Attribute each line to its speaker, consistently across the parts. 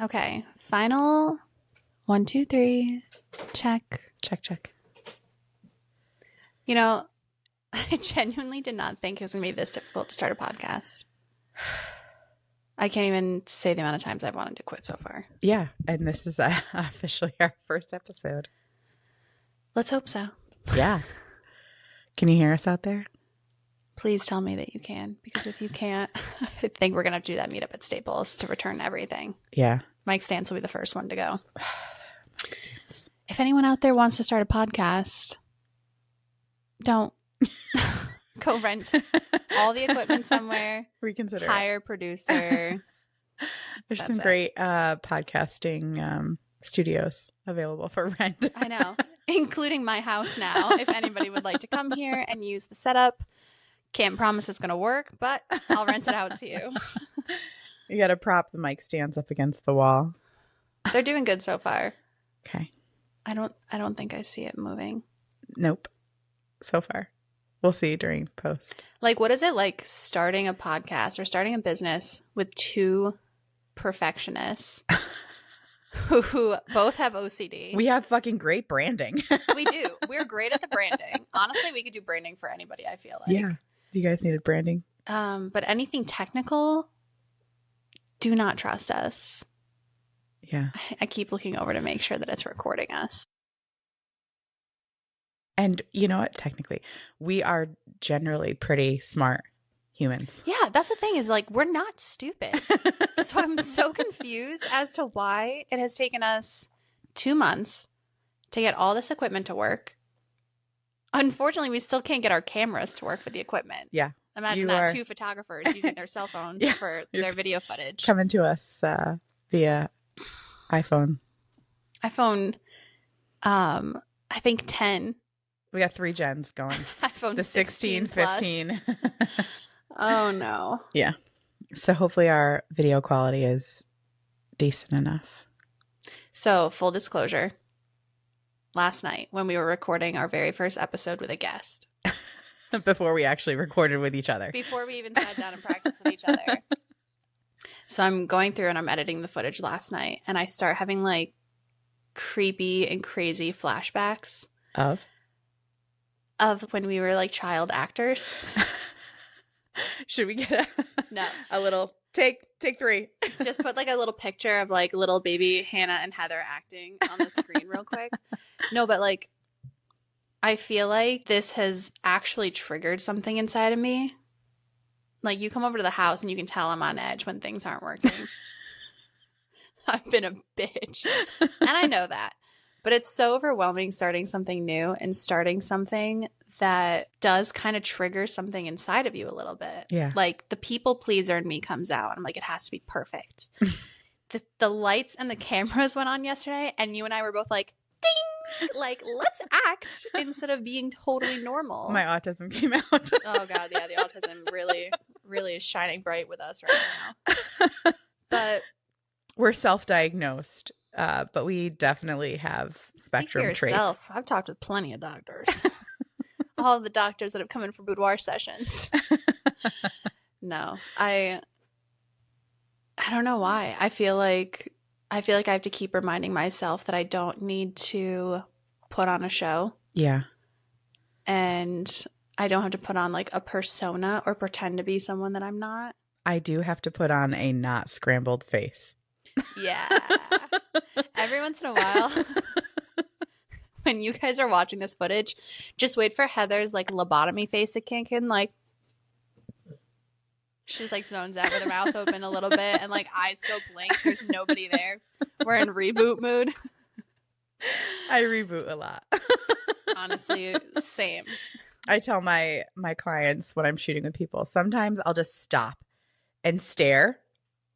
Speaker 1: Okay. Final 1, 2, 3. Check.
Speaker 2: Check.
Speaker 1: You know, I genuinely did not think it was going to be this difficult to start a podcast. I can't even say the amount of times I've wanted to quit so far.
Speaker 2: Yeah. And this is officially our first episode.
Speaker 1: Let's hope so.
Speaker 2: Yeah. Can you hear us out there?
Speaker 1: Please tell me that you can, because if you can't, I think we're going to have to do that meetup at Staples to return everything.
Speaker 2: Yeah.
Speaker 1: Mike Stance will be the first one to go.
Speaker 2: Mike Stance.
Speaker 1: If anyone out there wants to start a podcast, don't. Go rent all the equipment somewhere.
Speaker 2: Reconsider.
Speaker 1: Hire a producer.
Speaker 2: There's some great podcasting studios available for rent.
Speaker 1: I know. Including my house now. If anybody would like to come here and use the setup. Can't promise it's going to work, but I'll rent it out to you.
Speaker 2: You got to prop the mic stands up against the wall.
Speaker 1: They're doing good so far.
Speaker 2: Okay.
Speaker 1: I don't think I see it moving.
Speaker 2: Nope. So far. We'll see during post.
Speaker 1: Like, what is it like starting a podcast or starting a business with two perfectionists who both have OCD?
Speaker 2: We have fucking great branding.
Speaker 1: We do. We're great at the branding. Honestly, we could do branding for anybody, I feel like.
Speaker 2: Yeah. Do you guys needed branding?
Speaker 1: But anything technical, do not trust us.
Speaker 2: Yeah.
Speaker 1: I keep looking over to make sure that it's recording us.
Speaker 2: And you know what? Technically, we are generally pretty smart humans.
Speaker 1: Yeah, that's the thing is like, we're not stupid. So I'm so confused as to why it has taken us 2 months to get all this equipment to work. Unfortunately, we still can't get our cameras to work with the equipment.
Speaker 2: Yeah.
Speaker 1: Imagine that, 2 photographers using their cell phones for their video footage.
Speaker 2: Coming to us via iPhone.
Speaker 1: I think 10.
Speaker 2: We got 3 gens going.
Speaker 1: iPhone
Speaker 2: the 16, 15.
Speaker 1: Oh, no.
Speaker 2: Yeah. So hopefully our video quality is decent enough.
Speaker 1: So, full disclosure. Last night, when we were recording our very first episode with a guest.
Speaker 2: Before we actually recorded with each other.
Speaker 1: Before we even sat down and practiced with each other. So I'm going through and I'm editing the footage last night. And I start having like creepy and crazy flashbacks. Of when we were like child actors.
Speaker 2: Should we get
Speaker 1: No.
Speaker 2: a little take 3?
Speaker 1: Just put like a little picture of like little baby Hannah and Heather acting on the screen real quick. No, but like I feel like this has actually triggered something inside of me. Like you come over to the house and you can tell I'm on edge when things aren't working. I've been a bitch. And I know that. But it's so overwhelming starting something new and starting something that does kind of trigger something inside of you a little bit.
Speaker 2: Yeah.
Speaker 1: Like the people pleaser in me comes out. I'm like, it has to be perfect. The lights and the cameras went on yesterday and you and I were both like, ding! Like, let's act instead of being totally normal.
Speaker 2: My autism came out.
Speaker 1: Oh, God. Yeah. The autism really is shining bright with us right now. But
Speaker 2: we're self-diagnosed. But we definitely have spectrum traits.
Speaker 1: I've talked with plenty of doctors. All the doctors that have come in for boudoir sessions. No, I don't know why. I feel like I have to keep reminding myself that I don't need to put on a show.
Speaker 2: Yeah.
Speaker 1: And I don't have to put on like a persona or pretend to be someone that I'm not.
Speaker 2: I do have to put on a not scrambled face.
Speaker 1: Yeah. Every once in a while, when you guys are watching this footage, just wait for Heather's like lobotomy face to kick in. Like, she's like zones out with her mouth open a little bit and like eyes go blank. There's nobody there. We're in reboot mood.
Speaker 2: I reboot a lot.
Speaker 1: Honestly, same.
Speaker 2: I tell my clients when I'm shooting with people, sometimes I'll just stop and stare.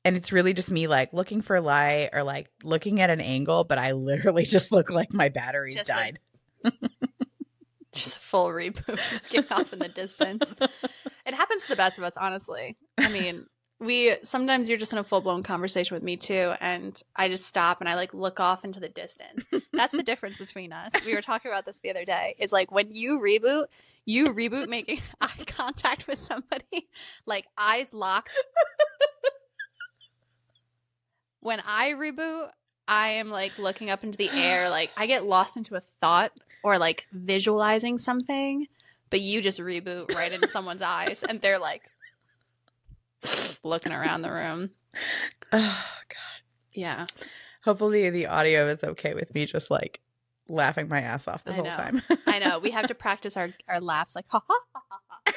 Speaker 2: And it's really just me like looking for light or like looking at an angle, but I literally just look like my batteries
Speaker 1: just
Speaker 2: died.
Speaker 1: Just a full reboot, looking off in the distance. It happens to the best of us, honestly. I mean, sometimes you're just in a full-blown conversation with me too, and I just stop and I like look off into the distance. That's the difference between us. We were talking about this the other day. Is like when you reboot making eye contact with somebody, like eyes locked. when I reboot, I am like looking up into the air. Like I get lost into a thought or like visualizing something, but you just reboot right into someone's eyes and they're like looking around the room.
Speaker 2: Oh, God.
Speaker 1: Yeah.
Speaker 2: Hopefully the audio is okay with me just like laughing my ass off the whole time.
Speaker 1: I know. We have to practice our laughs like, ha ha ha ha ha.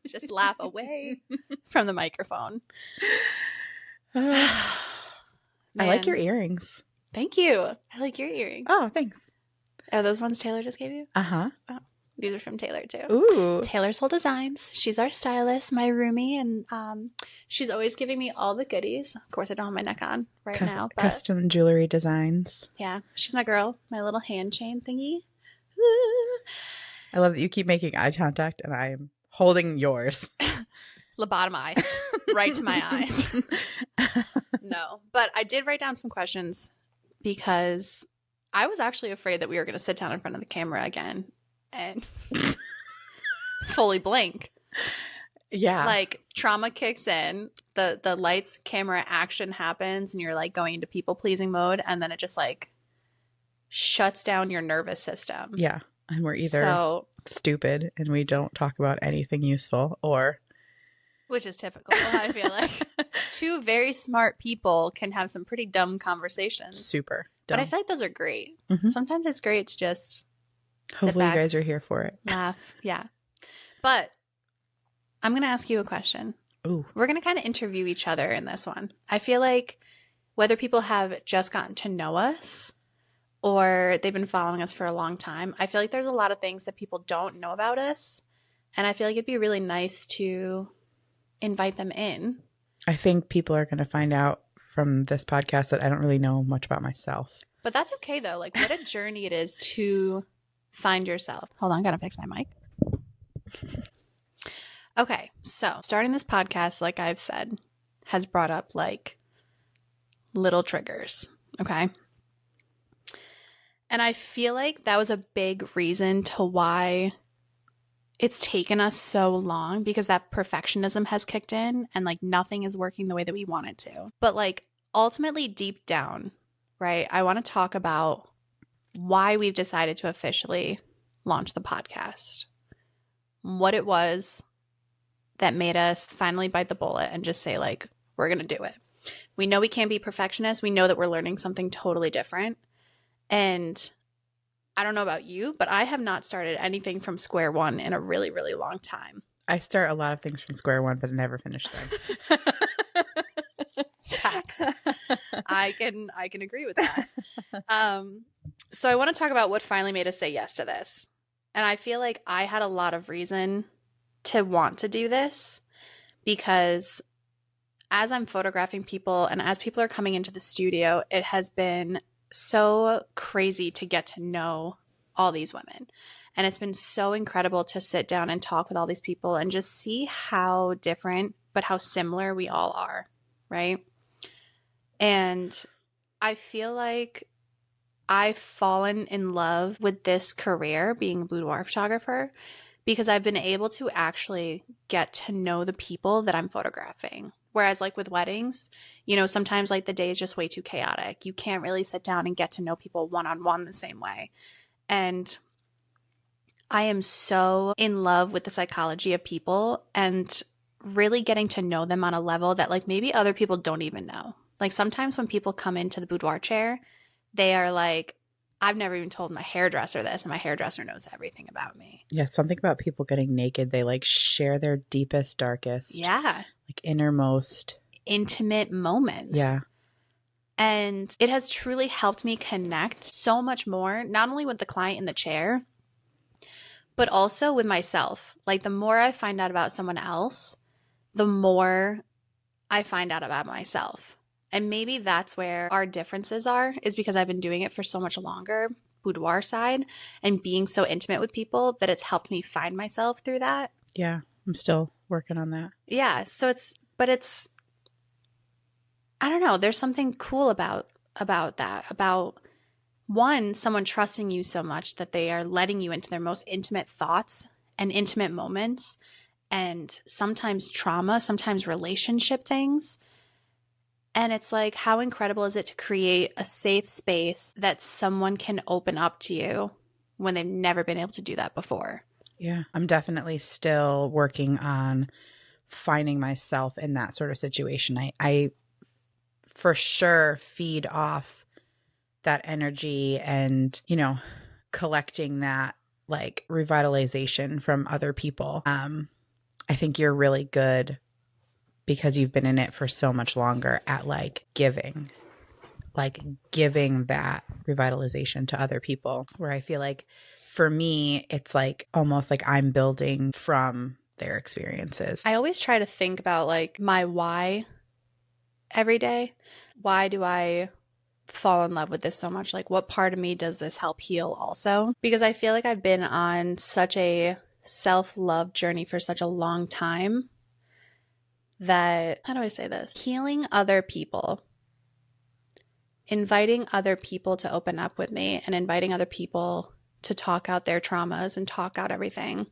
Speaker 1: Just laugh away from the microphone.
Speaker 2: I like your earrings.
Speaker 1: Thank you. I like your earrings.
Speaker 2: Oh, thanks.
Speaker 1: Are those ones Taylor just gave you?
Speaker 2: Uh-huh.
Speaker 1: Oh, these are from Taylor too.
Speaker 2: Ooh.
Speaker 1: Taylor Soul Designs. She's our stylist, my roomie, and she's always giving me all the goodies. Of course, I don't have my neck on right now. But
Speaker 2: custom jewelry designs.
Speaker 1: Yeah, she's my girl. My little hand chain thingy.
Speaker 2: I love that you keep making eye contact and I am holding yours.
Speaker 1: Lobotomized right to my eyes. No, but I did write down some questions because I was actually afraid that we were going to sit down in front of the camera again and fully blink.
Speaker 2: Yeah.
Speaker 1: Like trauma kicks in, the lights, camera, action happens, and you're like going into people pleasing mode, and then it just like shuts down your nervous system.
Speaker 2: Yeah. And we're either stupid and we don't talk about anything useful, or
Speaker 1: which is typical, I feel like. Two very smart people can have some pretty dumb conversations.
Speaker 2: Super dumb.
Speaker 1: But I feel like those are great.
Speaker 2: Mm-hmm.
Speaker 1: Sometimes it's great to just
Speaker 2: hopefully
Speaker 1: sit back,
Speaker 2: you guys are here for it.
Speaker 1: laugh. Yeah. But I'm going to ask you a question.
Speaker 2: Ooh.
Speaker 1: We're going to kind of interview each other in this one. I feel like whether people have just gotten to know us or they've been following us for a long time, I feel like there's a lot of things that people don't know about us. And I feel like it'd be really nice to invite them in.
Speaker 2: I think people are going to find out from this podcast that I don't really know much about myself.
Speaker 1: But that's okay, though. Like, what a journey it is to find yourself. Hold on, I gotta fix my mic. Okay, so starting this podcast, like I've said, has brought up like little triggers. Okay. And I feel like that was a big reason to why it's taken us so long, because that perfectionism has kicked in and like nothing is working the way that we want it to. But like ultimately deep down, right, I want to talk about why we've decided to officially launch the podcast. What it was that made us finally bite the bullet and just say like, we're going to do it. We know we can't be perfectionists. We know that we're learning something totally different. And I don't know about you, but I have not started anything from square one in a really, really long time.
Speaker 2: I start a lot of things from square one, but I never finish them.
Speaker 1: Facts. I can agree with that. So I want to talk about what finally made us say yes to this. And I feel like I had a lot of reason to want to do this, because as I'm photographing people and as people are coming into the studio, it has been so crazy to get to know all these women. And it's been so incredible to sit down and talk with all these people and just see how different, but how similar we all are, right? And I feel like I've fallen in love with this career, being a boudoir photographer, because I've been able to actually get to know the people that I'm photographing. Whereas like with weddings, you know, sometimes like the day is just way too chaotic. You can't really sit down and get to know people one-on-one the same way. And I am so in love with the psychology of people and really getting to know them on a level that like maybe other people don't even know. Like sometimes when people come into the boudoir chair, they are like, I've never even told my hairdresser this, and my hairdresser knows everything about me.
Speaker 2: Yeah, something about people getting naked. They like share their deepest, darkest, like innermost,
Speaker 1: intimate moments.
Speaker 2: Yeah.
Speaker 1: And it has truly helped me connect so much more, not only with the client in the chair, but also with myself. Like the more I find out about someone else, the more I find out about myself. And maybe that's where our differences are, is because I've been doing it for so much longer, boudoir side, and being so intimate with people that it's helped me find myself through that.
Speaker 2: Yeah, I'm still working on that.
Speaker 1: Yeah, so it's I don't know, there's something cool about that, about one, someone trusting you so much that they are letting you into their most intimate thoughts and intimate moments, and sometimes trauma, sometimes relationship things. And it's like, how incredible is it to create a safe space that someone can open up to you when they've never been able to do that before?
Speaker 2: Yeah. I'm definitely still working on finding myself in that sort of situation. I for sure feed off that energy and, collecting that like revitalization from other people. I think you're really good because you've been in it for so much longer at like giving that revitalization to other people, where I feel like for me, it's like almost like I'm building from their experiences.
Speaker 1: I always try to think about like my why every day. Why do I fall in love with this so much? Like, what part of me does this help heal also? Because I feel like I've been on such a self-love journey for such a long time that, how do I say this? Healing other people, inviting other people to open up with me, and inviting other people to talk out their traumas and talk out everything.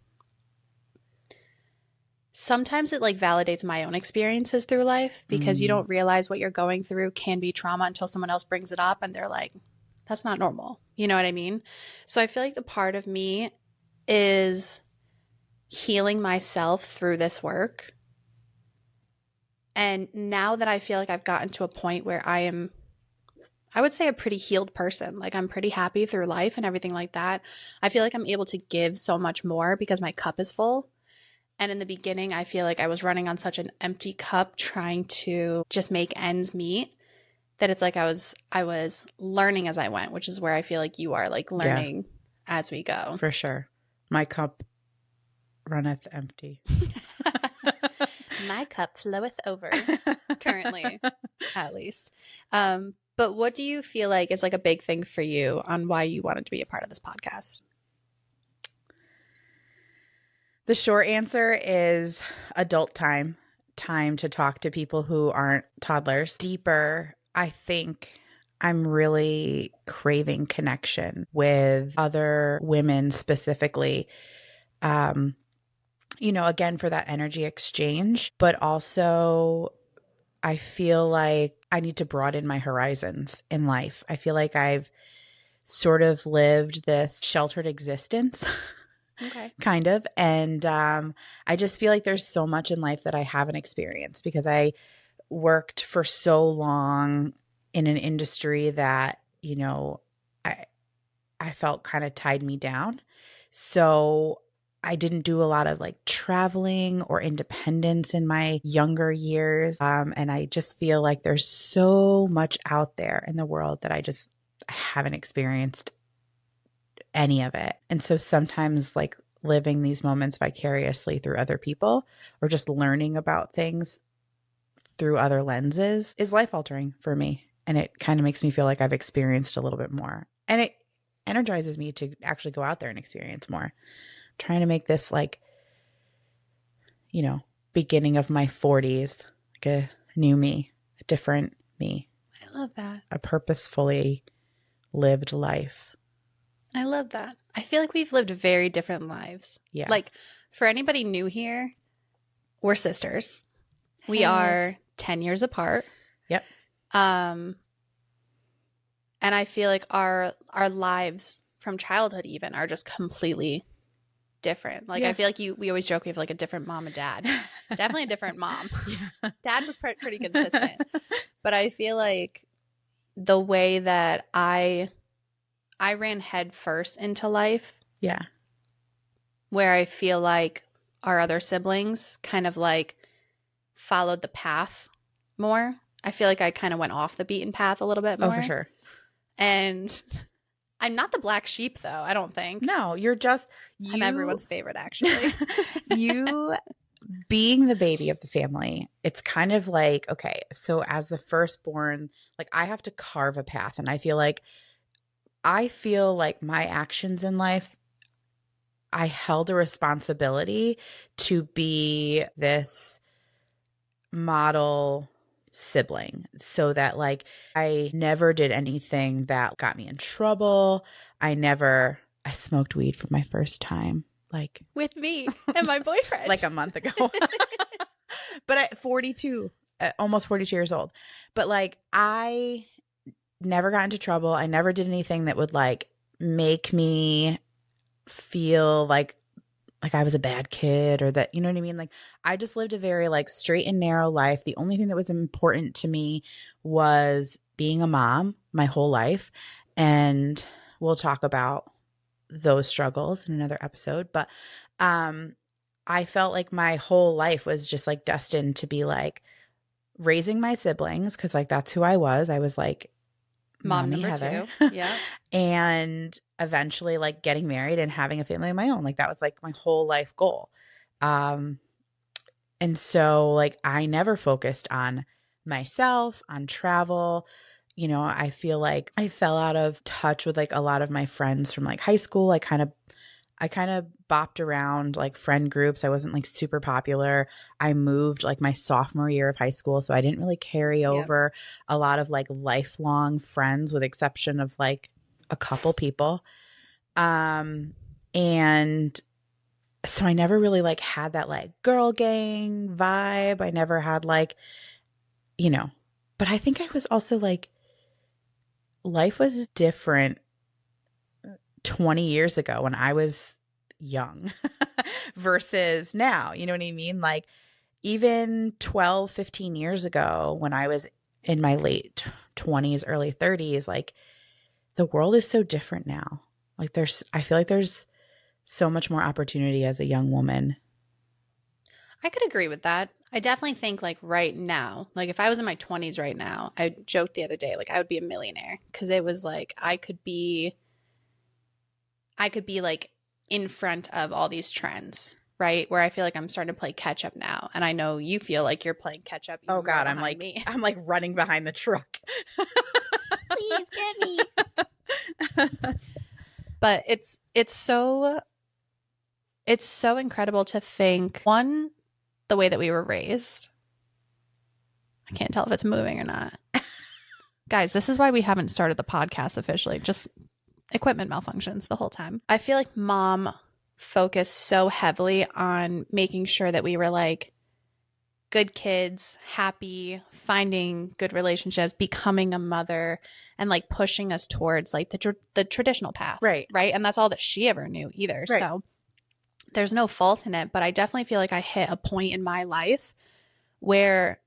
Speaker 1: Sometimes it like validates my own experiences through life, because you don't realize what you're going through can be trauma until someone else brings it up and they're like, that's not normal. You know what I mean? So I feel like the part of me is healing myself through this work. And now that I feel like I've gotten to a point where I would say a pretty healed person, like I'm pretty happy through life and everything like that, I feel like I'm able to give so much more because my cup is full. And in the beginning, I feel like I was running on such an empty cup trying to just make ends meet, that it's like I was learning as I went, which is where I feel like you are, like learning as we go.
Speaker 2: For sure. My cup runneth empty.
Speaker 1: My cup floweth over, currently, at least. But what do you feel like is like a big thing for you on why you wanted to be a part of this podcast?
Speaker 2: The short answer is adult time to talk to people who aren't toddlers. Deeper, I think I'm really craving connection with other women specifically. Again, for that energy exchange, but also I feel like I need to broaden my horizons in life. I feel like I've sort of lived this sheltered existence.
Speaker 1: Okay.
Speaker 2: Kind of. And I just feel like there's so much in life that I haven't experienced because I worked for so long in an industry that, I felt kind of tied me down. So I didn't do a lot of like traveling or independence in my younger years. And I just feel like there's so much out there in the world that I haven't experienced any of it. And so sometimes like living these moments vicariously through other people or just learning about things through other lenses is life altering for me. And it kind of makes me feel like I've experienced a little bit more. And it energizes me to actually go out there and experience more. I'm trying to make this like, beginning of my 40s, like a new me, a different me.
Speaker 1: I love that.
Speaker 2: A purposefully lived life.
Speaker 1: I love that. I feel like we've lived very different lives.
Speaker 2: Yeah.
Speaker 1: Like, for anybody new here, we're sisters. We are 10 years apart.
Speaker 2: Yep.
Speaker 1: And I feel like our lives from childhood even are just completely different. Like, I feel like we always joke we have like a different mom and dad. Definitely a different mom.
Speaker 2: Yeah.
Speaker 1: Dad was pretty consistent. But I feel like the way that I ran head first into life.
Speaker 2: Yeah.
Speaker 1: Where I feel like our other siblings kind of like followed the path more. I feel like I kind of went off the beaten path a little bit more.
Speaker 2: Oh, for sure.
Speaker 1: And I'm not the black sheep though, I don't think.
Speaker 2: No, you're just
Speaker 1: I'm everyone's favorite actually.
Speaker 2: You being the baby of the family, it's kind of like, okay, so as the firstborn, like I have to carve a path. And I feel like my actions in life, I held a responsibility to be this model sibling so that like I never did anything that got me in trouble. I smoked weed for my first time, like
Speaker 1: with me and my boyfriend,
Speaker 2: like a month ago. But at 42, almost 42 years old. But like I never got into trouble. I never did anything that would like make me feel like I was a bad kid or that, you know what I mean? Like I just lived a very like straight and narrow life. The only thing that was important to me was being a mom my whole life. And we'll talk about those struggles in another episode. But I felt like my whole life was just like destined to be like raising my siblings because like that's who I was. I was like
Speaker 1: Mom
Speaker 2: Mommy
Speaker 1: number
Speaker 2: Heather.
Speaker 1: 2. Yeah.
Speaker 2: And eventually like getting married and having a family of my own. Like that was like my whole life goal. And so like I never focused on myself, on travel. You know, I feel like I fell out of touch with like a lot of my friends from like high school. I kind of bopped around like friend groups. I wasn't like super popular. I moved like my sophomore year of high school, so I didn't really carry
Speaker 1: Yep.
Speaker 2: over a lot of like lifelong friends with exception of like a couple people. And so I never really like had that like girl gang vibe. I never had like, you know, but I think I was also like life was different 20 years ago when I was young versus now. You know what I mean? Like even 12, 15 years ago when I was in my late 20s, early 30s, like the world is so different now. Like I feel like there's so much more opportunity as a young woman.
Speaker 1: I could agree with that. I definitely think like right now, like if I was in my 20s right now, I joked the other day, like I would be a millionaire because it was like I could be like in front of all these trends, right? Where I feel like I'm starting to play catch up now. And I know you feel like you're playing catch up.
Speaker 2: Oh God,
Speaker 1: I'm like me.
Speaker 2: I'm like running behind the truck.
Speaker 1: Please get me. But it's so incredible to think, one, the way that we were raised. I can't tell if it's moving or not. Guys, this is why we haven't started the podcast officially. Just equipment malfunctions the whole time. I feel like mom focused so heavily on making sure that we were like good kids, happy, finding good relationships, becoming a mother, and like pushing us towards like the traditional path.
Speaker 2: Right.
Speaker 1: Right. And that's all that she ever knew either.
Speaker 2: Right.
Speaker 1: So there's no fault in it. But I definitely feel like I hit a point in my life where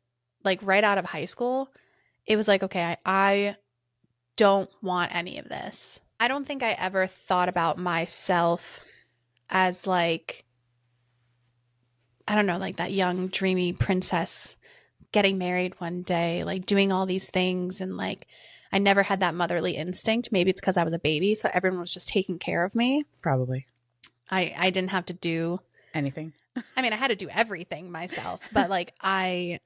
Speaker 1: like right out of high school, it was like, okay, I don't want any of this. I don't think I ever thought about myself as like, I don't know, like that young dreamy princess getting married one day, like doing all these things. And like, I never had that motherly instinct. Maybe it's because I was a baby. So everyone was just taking care of me.
Speaker 2: Probably.
Speaker 1: I didn't have to do
Speaker 2: anything.
Speaker 1: I mean, I had to do everything myself, but like when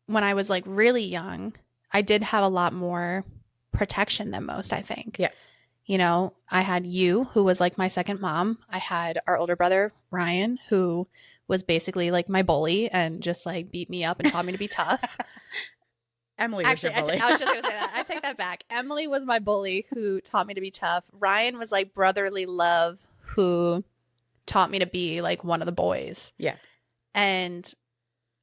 Speaker 1: I was like really young, I did have a lot more protection than most, I think.
Speaker 2: Yeah.
Speaker 1: You know, I had you, who was like my second mom. I had our older brother, Ryan, who was basically like my bully and just like beat me up and taught me to be tough.
Speaker 2: Emily was your bully.
Speaker 1: I was just going to say that. I take that back. Emily was my bully who taught me to be tough. Ryan was like brotherly love who taught me to be like one of the boys.
Speaker 2: Yeah.
Speaker 1: And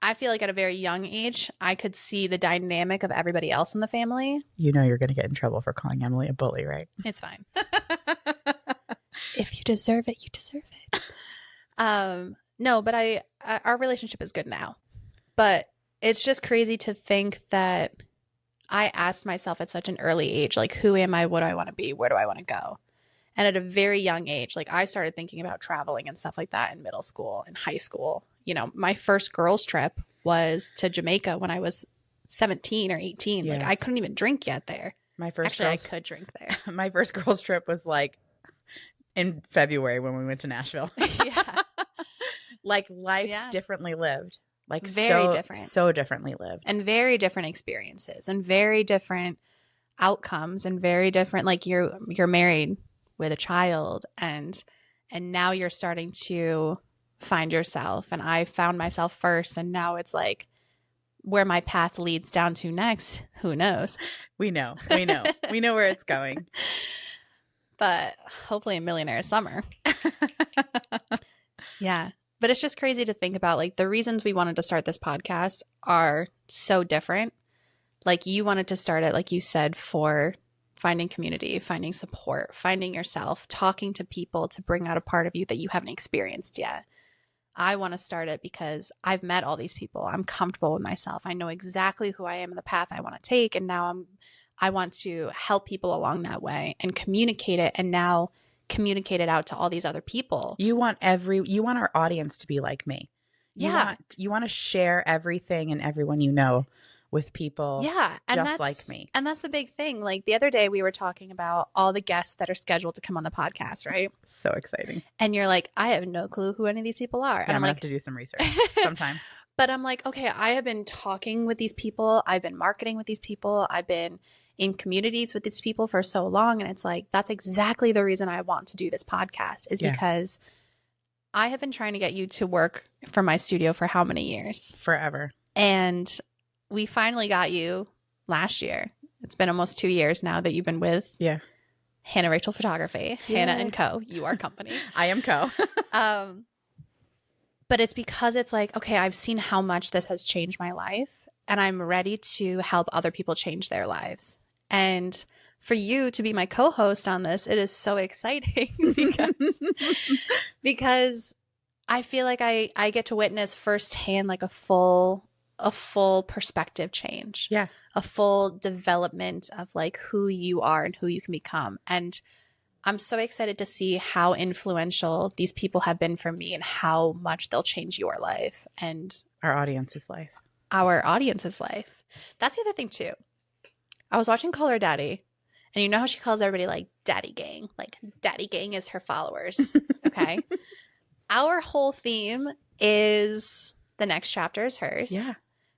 Speaker 1: I feel like at a very young age, I could see the dynamic of everybody else in the family.
Speaker 2: You know you're going to get in trouble for calling Emily a bully, right?
Speaker 1: It's fine. If you deserve it, you deserve it. No, but our relationship is good now. But it's just crazy to think that I asked myself at such an early age, like, who am I? What do I want to be? Where do I want to go? And at a very young age, like I started thinking about traveling and stuff like that in middle school and high school. You know, my first girls trip was to Jamaica when I was 17 or 18.
Speaker 2: Yeah.
Speaker 1: Like I couldn't even drink yet there. Actually, I could drink there.
Speaker 2: My first girls trip was like in February when we went to Nashville.
Speaker 1: Yeah.
Speaker 2: Like life's differently lived. Like
Speaker 1: very different.
Speaker 2: So differently lived.
Speaker 1: And very different experiences and very different outcomes and very different, like you're married with a child and now you're starting to find yourself. And I found myself first, and now it's like where my path leads down to next, who knows?
Speaker 2: We know we know where it's going.
Speaker 1: But hopefully a millionaire summer. Yeah. But it's just crazy to think about, like, the reasons we wanted to start this podcast are so different. Like, you wanted to start it, like you said, for finding community, finding support, finding yourself, talking to people to bring out a part of you that you haven't experienced yet. I want to start it because I've met all these people. I'm comfortable with myself. I know exactly who I am and the path I want to take. And now I want to help people along that way and communicate it, and now communicate it out to all these other people.
Speaker 2: You want our audience to be like me.
Speaker 1: Yeah.
Speaker 2: You want to share everything and everyone you know with people
Speaker 1: and
Speaker 2: just like me.
Speaker 1: And that's the big thing. Like, the other day we were talking about all the guests that are scheduled to come on the podcast, right?
Speaker 2: So exciting.
Speaker 1: And you're like, I have no clue who any of these people are.
Speaker 2: Yeah,
Speaker 1: and
Speaker 2: I'm
Speaker 1: like,
Speaker 2: have to do some research sometimes.
Speaker 1: But I'm like, okay, I have been talking with these people. I've been marketing with these people. I've been in communities with these people for so long. And it's like, that's exactly the reason I want to do this podcast, is because I have been trying to get you to work for my studio for how many years?
Speaker 2: Forever.
Speaker 1: And we finally got you last year. It's been almost 2 years now that you've been with Hannah Rachel Photography, Hannah & Co. You are company.
Speaker 2: I am Co.
Speaker 1: But it's because it's like, okay, I've seen how much this has changed my life, and I'm ready to help other people change their lives. And for you to be my co-host on this, it is so exciting because I feel like I get to witness firsthand, like, a full perspective change.
Speaker 2: Yeah.
Speaker 1: A full development of, like, who you are and who you can become. And I'm so excited to see how influential these people have been for me and how much they'll change your life and
Speaker 2: our audience's life.
Speaker 1: Our audience's life. That's the other thing too. I was watching Call Her Daddy, and you know how she calls everybody, like, Daddy Gang? Like, Daddy Gang is her followers. Okay. Our whole theme is the next chapter is hers.
Speaker 2: Yeah.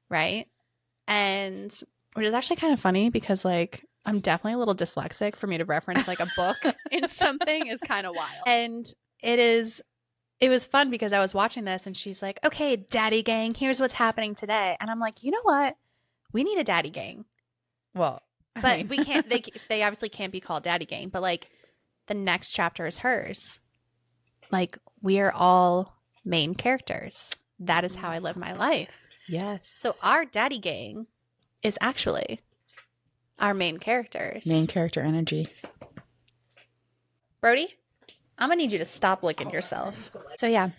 Speaker 1: Right? And which is actually kind of funny because, like, I'm definitely a little dyslexic. For me to reference, like, a book in something is kind of wild. And it was fun because I was watching this and she's like, okay, Daddy Gang, here's what's happening today. And I'm like, you know what? We need a Daddy Gang.
Speaker 2: Well,
Speaker 1: but we can't, they obviously can't be called Daddy Gang, but, like, the next chapter is hers. Like, we are all main characters. That is how I live my life.
Speaker 2: Yes.
Speaker 1: So our Daddy Gang is actually our main characters.
Speaker 2: Main character energy.
Speaker 1: Brody, I'm going to need you to stop licking yourself. So yeah,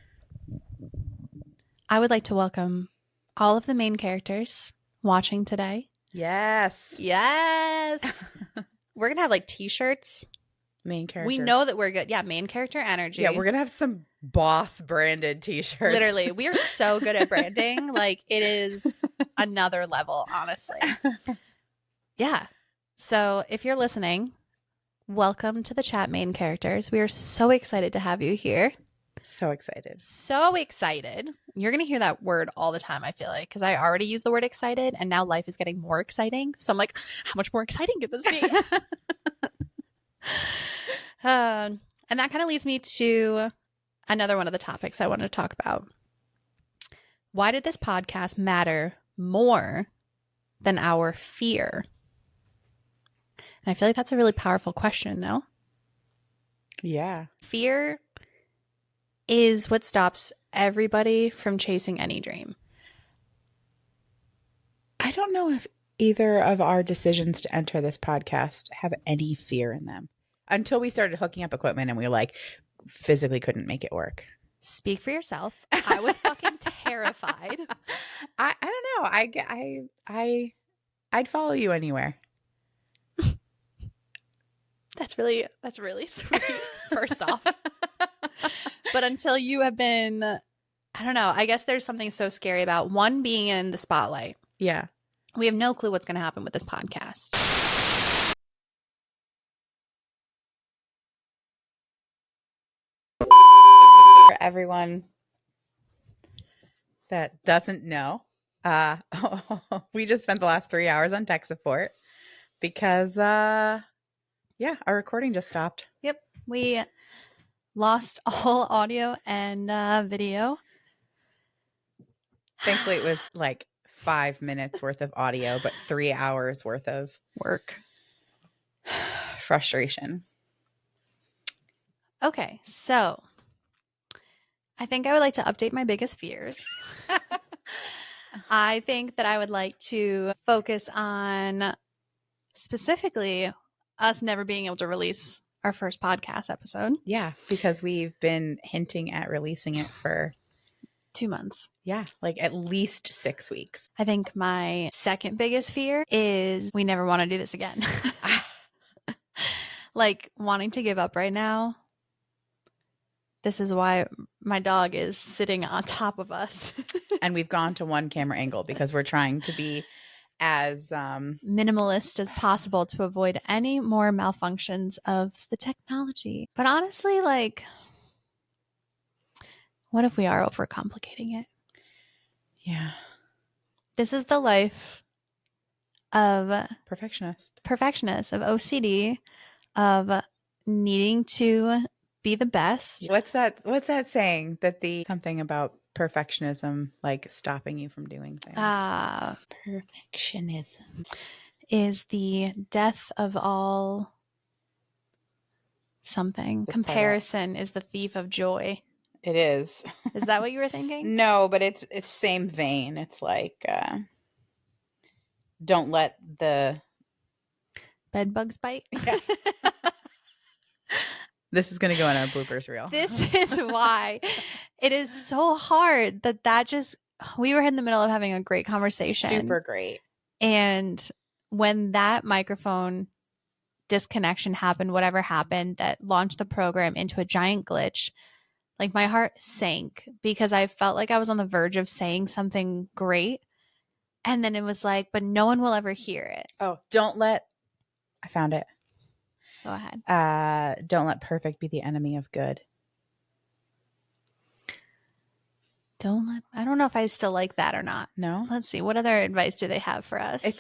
Speaker 1: I would like to welcome all of the main characters watching today.
Speaker 2: Yes.
Speaker 1: Yes. We're going to have, like, t-shirts.
Speaker 2: Main character.
Speaker 1: We know that we're good. Yeah, main character energy.
Speaker 2: Yeah, we're going to have some boss branded t-shirts.
Speaker 1: Literally, we are so good at branding. Like, it is another level, honestly. Yeah. So if you're listening, welcome to the chat, main characters. We are so excited to have you here.
Speaker 2: So excited.
Speaker 1: So excited. You're going to hear that word all the time, I feel like, because I already use the word excited, and now life is getting more exciting. So I'm like, how much more exciting could this be? And that kind of leads me to another one of the topics I wanted to talk about. Why did this podcast matter more than our fear? And I feel like that's a really powerful question, no?
Speaker 2: Yeah.
Speaker 1: Fear is what stops everybody from chasing any dream.
Speaker 2: I don't know if either of our decisions to enter this podcast have any fear in them until we started hooking up equipment and we, like, physically couldn't make it work.
Speaker 1: Speak for yourself. I was fucking terrified.
Speaker 2: I don't know. I'd follow you anywhere.
Speaker 1: That's really sweet, first off. But until you have been, I don't know, I guess there's something so scary about, one, being in the spotlight.
Speaker 2: Yeah.
Speaker 1: We have no clue what's going to happen with this podcast.
Speaker 2: For everyone that doesn't know, we just spent the last 3 hours on tech support because our recording just stopped.
Speaker 1: Yep. We lost all audio and video.
Speaker 2: Thankfully, it was like 5 minutes worth of audio, but 3 hours worth of
Speaker 1: work.
Speaker 2: Frustration.
Speaker 1: Okay, so I think I would like to update my biggest fears. I think that I would like to focus on specifically us never being able to release our first podcast episode.
Speaker 2: Yeah, because we've been hinting at releasing it for
Speaker 1: 2 months.
Speaker 2: Yeah, like at least 6 weeks.
Speaker 1: I think my second biggest fear is we never want to do this again. Like wanting to give up right now. This is why my dog is sitting on top of us.
Speaker 2: And we've gone to one camera angle because we're trying to be as
Speaker 1: minimalist as possible to avoid any more malfunctions of the technology. But honestly, like, what if we are overcomplicating it?
Speaker 2: Yeah.
Speaker 1: This is the life of
Speaker 2: perfectionist,
Speaker 1: of OCD, of needing to be the best.
Speaker 2: What's that saying that something about perfectionism, like stopping you from doing things?
Speaker 1: Perfectionism is the death of all something. Comparison is the thief of joy.
Speaker 2: It is.
Speaker 1: Is that what you were thinking?
Speaker 2: No, but it's same vein. It's like don't let the
Speaker 1: bed bugs bite.
Speaker 2: Yeah. This is going to go in our bloopers reel.
Speaker 1: This is why it is so hard that just, we were in the middle of having a great conversation.
Speaker 2: Super great.
Speaker 1: And when that microphone disconnection happened, whatever happened that launched the program into a giant glitch, like my heart sank because I felt like I was on the verge of saying something great. And then it was like, but no one will ever hear it.
Speaker 2: Oh, I found it.
Speaker 1: Go ahead.
Speaker 2: Don't let perfect be the enemy of good.
Speaker 1: I don't know if I still like that or not.
Speaker 2: No?
Speaker 1: Let's see. What other advice do they have for us?
Speaker 2: It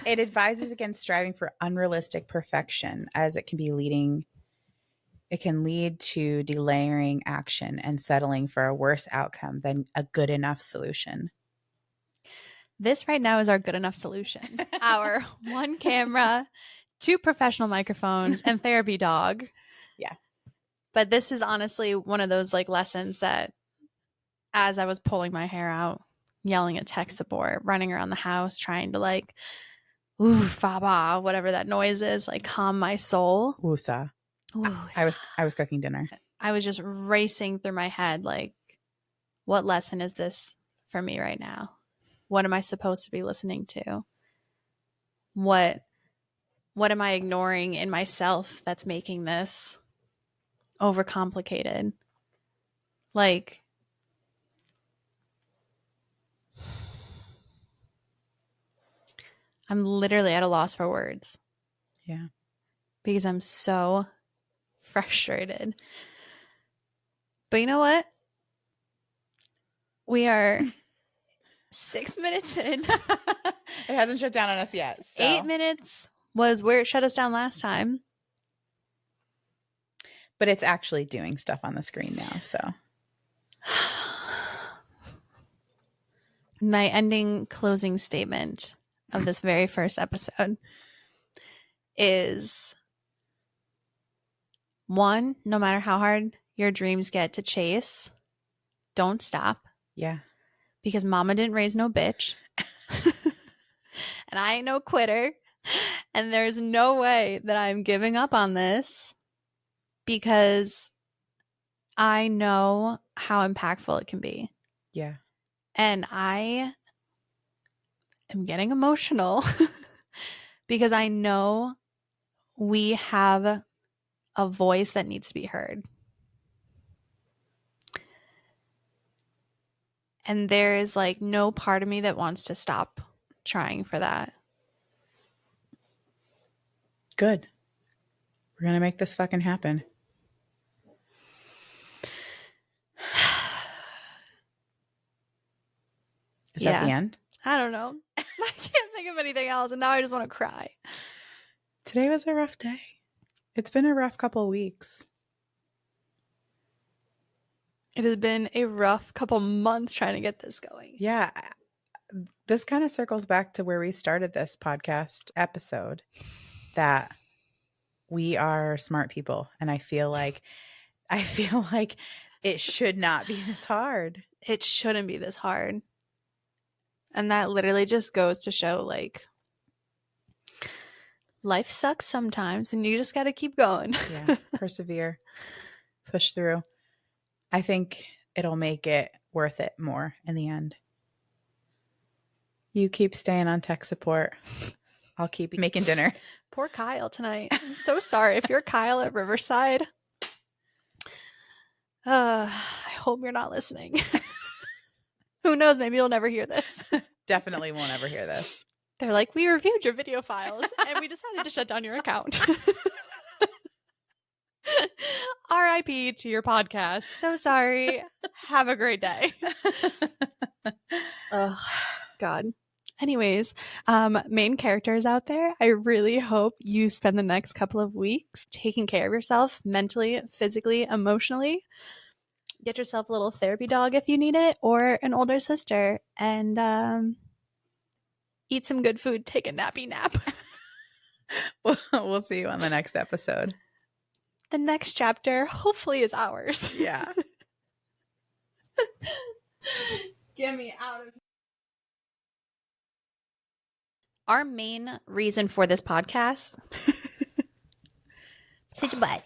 Speaker 2: advises against striving for unrealistic perfection, as it can lead to delayering action and settling for a worse outcome than a good enough solution.
Speaker 1: This right now is our good enough solution. Our one camera, 2 professional microphones, and therapy dog.
Speaker 2: Yeah.
Speaker 1: But this is honestly one of those like lessons that as I was pulling my hair out, yelling at tech support, running around the house, trying to like, ooh, fa ba, whatever that noise is, like calm my soul.
Speaker 2: Woosa. I was cooking dinner.
Speaker 1: I was just racing through my head like, what lesson is this for me right now? What am I supposed to be listening to? What am I ignoring in myself that's making this overcomplicated? Like, I'm literally at a loss for words.
Speaker 2: Yeah.
Speaker 1: Because I'm so frustrated. But you know what? We are 6 minutes in.
Speaker 2: It hasn't shut down on us yet. So.
Speaker 1: 8 minutes was where it shut us down last time.
Speaker 2: But it's actually doing stuff on the screen now, so.
Speaker 1: My ending closing statement of this very first episode is 1, no matter how hard your dreams get to chase, don't stop.
Speaker 2: Yeah.
Speaker 1: Because mama didn't raise no bitch. And I ain't no quitter. And there's no way that I'm giving up on this because I know how impactful it can be.
Speaker 2: Yeah.
Speaker 1: And I am getting emotional because I know we have a voice that needs to be heard. And there is like no part of me that wants to stop trying for that.
Speaker 2: Good. We're going to make this fucking happen. Is that the end?
Speaker 1: I don't know. I can't think of anything else. And now I just want to cry.
Speaker 2: Today was a rough day. It's been a rough couple of weeks.
Speaker 1: It has been a rough couple months trying to get this going.
Speaker 2: Yeah. This kind of circles back to where we started this podcast episode, that we are smart people. And I feel like I feel like it should not be this hard.
Speaker 1: It shouldn't be this hard. And that literally just goes to show, like, life sucks sometimes and you just got to keep going.
Speaker 2: Yeah. Persevere. Push through. I think it'll make it worth it more in the end. You keep staying on tech support. I'll keep making dinner.
Speaker 1: Poor Kyle tonight. I'm so sorry. If you're Kyle at Riverside, I hope you're not listening. Who knows? Maybe you'll never hear this.
Speaker 2: Definitely won't ever hear this.
Speaker 1: They're like, we reviewed your video files and we decided to shut down your account. RIP to your podcast. So sorry. Have a great day. Oh, God. Anyways, main characters out there, I really hope you spend the next couple of weeks taking care of yourself mentally, physically, emotionally. Get yourself a little therapy dog if you need it, or an older sister, and eat some good food, take a nappy nap.
Speaker 2: We'll see you on the next episode.
Speaker 1: The next chapter hopefully is ours.
Speaker 2: Yeah.
Speaker 1: Get me out of here. Our main reason for this podcast. Say goodbye.